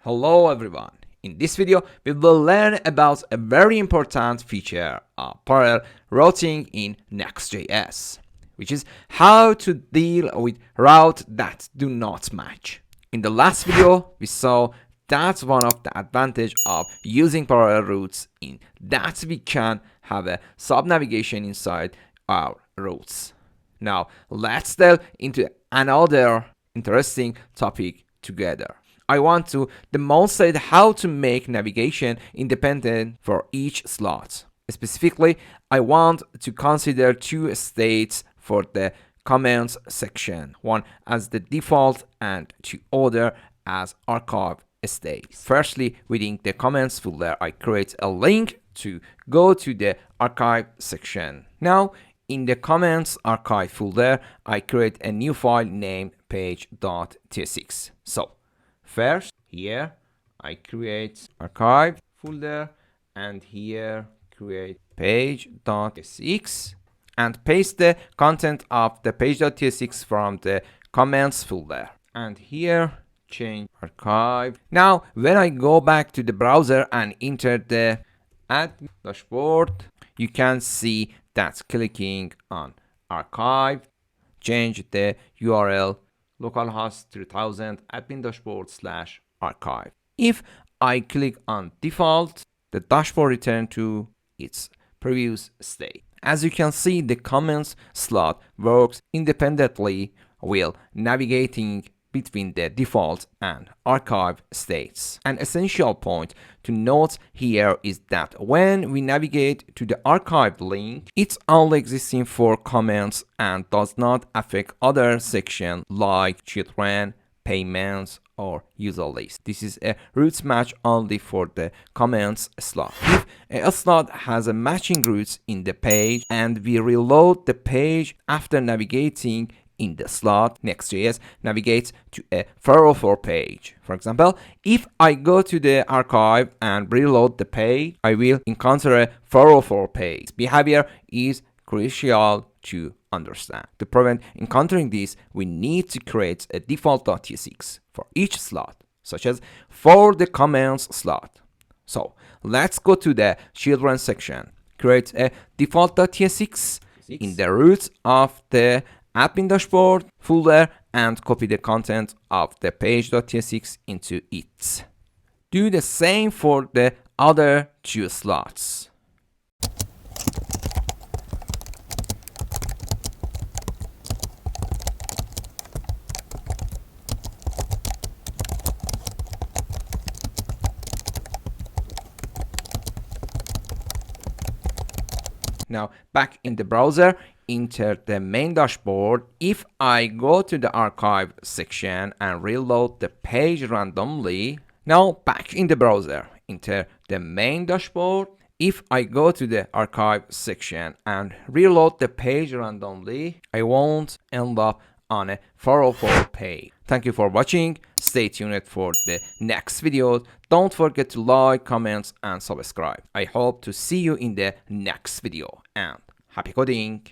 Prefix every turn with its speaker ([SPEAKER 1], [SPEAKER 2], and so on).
[SPEAKER 1] Hello everyone. In this video, we will learn about a very important feature of parallel routing in Next.js, which is how to deal with routes that do not match. In the last video, we saw that's one of the advantages of using parallel routes in that we can have a subnavigation inside our routes. Now, let's delve into another interesting topic together. I want to demonstrate how to make navigation independent for each slot. Specifically, I want to consider two states for the comments section, one as the default and two other as archive states. Firstly, within the comments folder, I create a link to go to the archive section. Now, in the comments archive folder, I create a new file named page.tsx. So, first, here I create archive folder and here create page.tsx and paste the content of the page.tsx from the comments folder. And here change archive. Now, when I go back to the browser and enter the admin dashboard, you can see that clicking on archive change the URL localhost 3000 admin dashboard /archive. If I click on default, the dashboard returns to its previous state. As you can see, the comments slot works independently while navigating between the default and archive states. An essential point to note here is that when we navigate to the archive link, it's only existing for comments and does not affect other sections like children, payments, or user list. This is a routes match only for the comments slot. If a slot has a matching routes in the page and we reload the page after navigating in the slot, Next.js navigates to a 404 page. For example, if I go to the archive and reload the page, I will encounter a 404 page. Behavior is crucial to understand. To prevent encountering this, we need to create a default.tsx for each slot, such as for the comments slot. So let's go to the children section, create a default.tsx in the root of the admin dashboard folder and copy the content of the page.tsx into it. Do the same for the other two slots. Now, back in the browser, enter the main dashboard. If I go to the archive section and reload the page randomly, now back in the browser, enter the main dashboard. If I go to the archive section and reload the page randomly, I won't end up on a 404 page. Thank you for watching. Stay tuned for the next video. Don't forget to like, comment, and subscribe. I hope to see you in the next video, and happy coding!